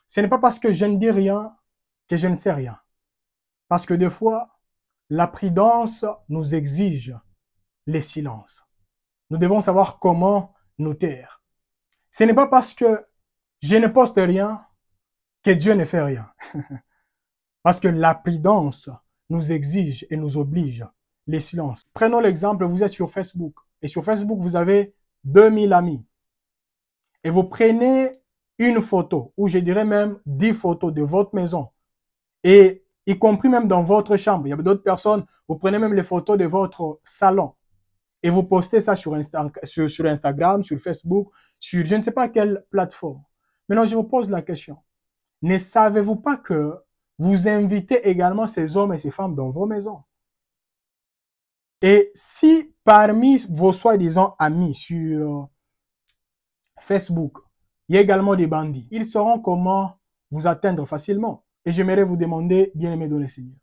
Ce n'est pas parce que je ne dis rien que je ne sais rien. Parce que des fois, la prudence nous exige les silences. Nous devons savoir comment nous taire. Ce n'est pas parce que je ne poste rien que Dieu ne fait rien. Parce que la prudence nous exige et nous oblige les silences. Prenons l'exemple, vous êtes sur Facebook. Et sur Facebook, vous avez 2000 amis. Et vous prenez une photo, ou je dirais même 10 photos de votre maison. Et y compris même dans votre chambre. Il y a d'autres personnes, vous prenez même les photos de votre salon. Et vous postez ça sur Instagram, sur Facebook, sur je ne sais pas quelle plateforme. Maintenant, je vous pose la question. Ne savez-vous pas que vous invitez également ces hommes et ces femmes dans vos maisons? Et si parmi vos soi-disant amis sur Facebook, il y a également des bandits, ils sauront comment vous atteindre facilement. Et j'aimerais vous demander, bien-aimé dans le Seigneur,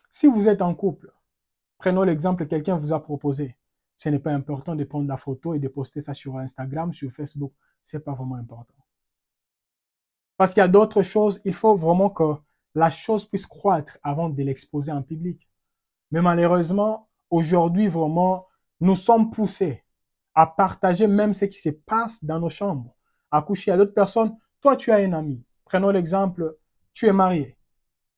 si vous êtes en couple, prenons l'exemple, quelqu'un vous a proposé. Ce n'est pas important de prendre la photo et de poster ça sur Instagram, sur Facebook. Ce n'est pas vraiment important. Parce qu'il y a d'autres choses, il faut vraiment que la chose puisse croître avant de l'exposer en public. Mais malheureusement, aujourd'hui, vraiment, nous sommes poussés à partager même ce qui se passe dans nos chambres, à coucher à d'autres personnes. Toi, tu as un ami. Prenons l'exemple, tu es marié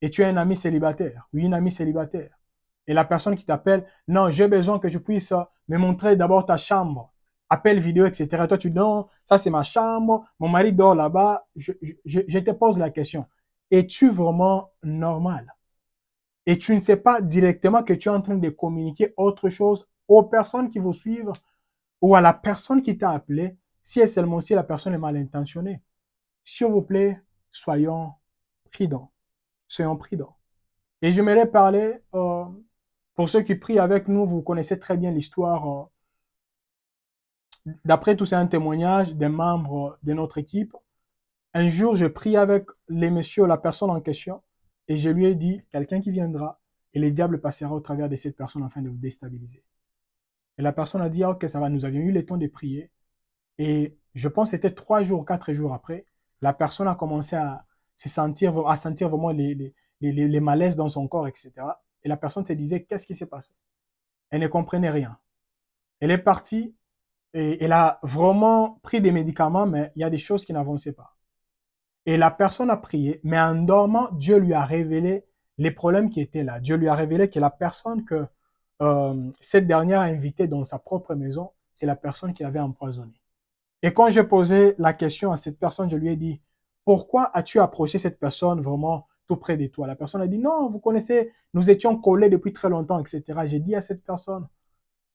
et tu as un ami célibataire ou une amie célibataire. Et la personne qui t'appelle, non, j'ai besoin que tu puisses me montrer d'abord ta chambre, appel vidéo, etc. Et toi, tu dis, non, ça c'est ma chambre, mon mari dort là-bas. Je te pose la question, es-tu vraiment normal? Et tu ne sais pas directement que tu es en train de communiquer autre chose aux personnes qui vous suivent ou à la personne qui t'a appelé, si et seulement si la personne est mal intentionnée. S'il vous plaît, soyons prudents. Soyons prudents. Et j'aimerais parler, pour ceux qui prient avec nous, vous connaissez très bien l'histoire. D'après tout, c'est un témoignage des membres de notre équipe. Un jour, je prie avec les messieurs, la personne en question, et je lui ai dit, quelqu'un qui viendra, et le diable passera au travers de cette personne afin de vous déstabiliser. Et la personne a dit, ah, ok, ça va, nous avions eu le temps de prier. Et je pense que c'était 3 jours, 4 jours après, la personne a commencé à sentir vraiment les malaises dans son corps, etc. Et la personne se disait, qu'est-ce qui s'est passé? Elle ne comprenait rien. Elle est partie et elle a vraiment pris des médicaments, mais il y a des choses qui n'avançaient pas. Et la personne a prié, mais en dormant, Dieu lui a révélé les problèmes qui étaient là. Dieu lui a révélé que la personne que cette dernière a invitée dans sa propre maison, c'est la personne qui l'avait empoisonnée. Et quand j'ai posé la question à cette personne, je lui ai dit, pourquoi as-tu approché cette personne vraiment tout près de toi? La personne a dit, non, vous connaissez, nous étions collés depuis très longtemps, etc. J'ai dit à cette personne,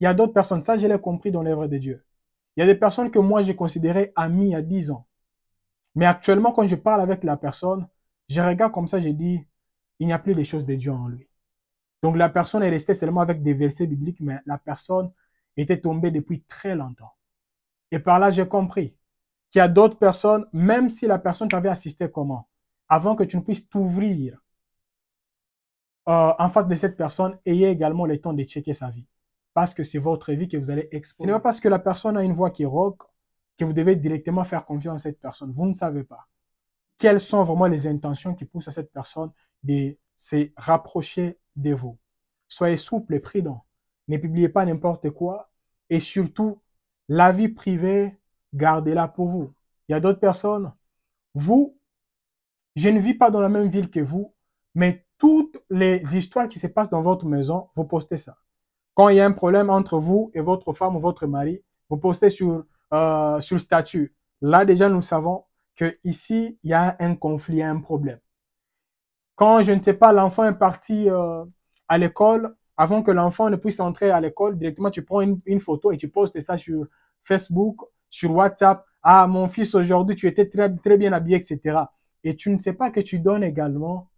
il y a d'autres personnes, ça je l'ai compris dans l'œuvre de Dieu. Il y a des personnes que moi j'ai considérées amies il y a 10 ans. Mais actuellement, quand je parle avec la personne, je regarde comme ça, je dis, il n'y a plus des choses de Dieu en lui. Donc la personne est restée seulement avec des versets bibliques, mais la personne était tombée depuis très longtemps. Et par là, j'ai compris qu'il y a d'autres personnes, même si la personne t'avait assisté comment, avant que tu ne puisses t'ouvrir en face de cette personne, ayez également le temps de checker sa vie. Parce que c'est votre vie que vous allez exposer. Ce n'est pas parce que la personne a une voix qui rock que vous devez directement faire confiance à cette personne. Vous ne savez pas quelles sont vraiment les intentions qui poussent à cette personne de se rapprocher de vous. Soyez souple et prudent. Ne publiez pas n'importe quoi. Et surtout, la vie privée, gardez-la pour vous. Il y a d'autres personnes. Vous, je ne vis pas dans la même ville que vous, mais toutes les histoires qui se passent dans votre maison, vous postez ça. Quand il y a un problème entre vous et votre femme ou votre mari, vous postez sur le statut. Là, déjà, nous savons qu'ici, il y a un conflit, il y a un problème. Quand, je ne sais pas, l'enfant est parti à l'école, avant que l'enfant ne puisse entrer à l'école, directement, tu prends une photo et tu postes ça sur Facebook, sur WhatsApp. Ah, mon fils, aujourd'hui, tu étais très, très bien habillé, etc. Et tu ne sais pas que tu donnes également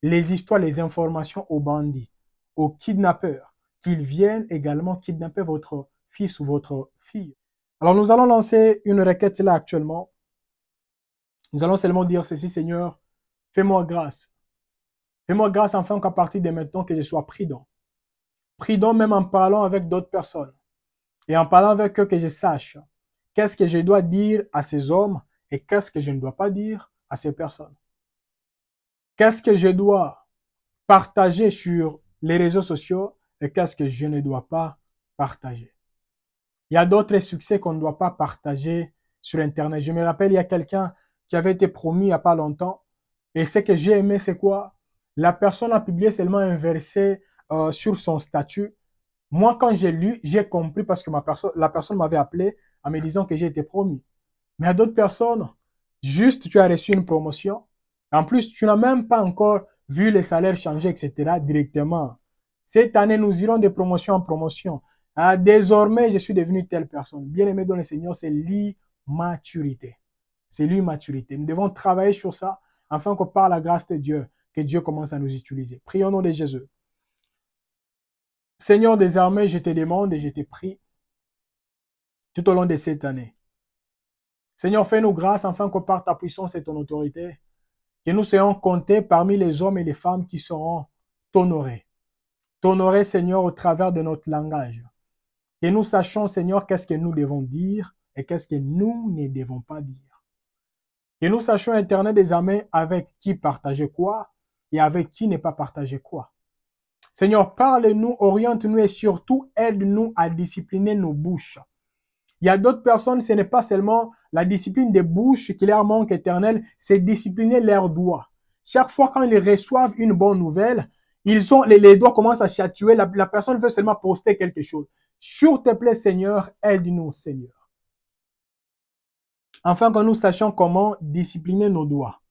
les histoires, les informations aux bandits, aux kidnappeurs, qu'ils viennent également kidnapper votre fils ou votre fille. Alors, nous allons lancer une requête là actuellement. Nous allons seulement dire ceci, Seigneur, fais-moi grâce. Fais-moi grâce enfin qu'à partir de maintenant, que je sois prudent. Prudent même en parlant avec d'autres personnes. Et en parlant avec eux, que je sache qu'est-ce que je dois dire à ces hommes et qu'est-ce que je ne dois pas dire à ces personnes. Qu'est-ce que je dois partager sur les réseaux sociaux et qu'est-ce que je ne dois pas partager. Il y a d'autres succès qu'on ne doit pas partager sur Internet. Je me rappelle, il y a quelqu'un qui avait été promu il n'y a pas longtemps. Et ce que j'ai aimé, c'est quoi? La personne a publié seulement un verset sur son statut. Moi, quand j'ai lu, j'ai compris parce que la personne m'avait appelé en me disant que j'ai été promu. Mais à d'autres personnes, juste tu as reçu une promotion. En plus, tu n'as même pas encore vu les salaires changer, etc. directement. Cette année, nous irons de promotion en promotion. Ah, désormais, je suis devenu telle personne. Bien aimé dans le Seigneur, c'est l'immaturité. C'est l'immaturité. Nous devons travailler sur ça afin que par la grâce de Dieu, que Dieu commence à nous utiliser. Prions au nom de Jésus. Seigneur, désormais, je te demande et je te prie tout au long de cette année. Seigneur, fais-nous grâce afin que par ta puissance et ton autorité, que nous soyons comptés parmi les hommes et les femmes qui seront honorés. T'honorer, Seigneur, au travers de notre langage. Que nous sachions, Seigneur, qu'est-ce que nous devons dire et qu'est-ce que nous ne devons pas dire. Que nous sachions, Éternel des armées, avec qui partager quoi et avec qui ne pas partager quoi. Seigneur, parle-nous, oriente-nous et surtout aide-nous à discipliner nos bouches. Il y a d'autres personnes, ce n'est pas seulement la discipline des bouches qui leur manque, Éternel, c'est discipliner leurs doigts. Chaque fois quand ils reçoivent une bonne nouvelle, les doigts commencent à chatouiller, la personne veut seulement poster quelque chose. S'il te plaît, Seigneur, aide-nous, Seigneur. Afin que nous sachions comment discipliner nos doigts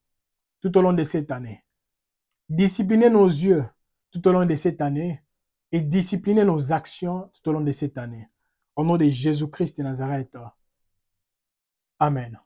tout au long de cette année. Discipliner nos yeux tout au long de cette année et discipliner nos actions tout au long de cette année. Au nom de Jésus-Christ de Nazareth. Amen.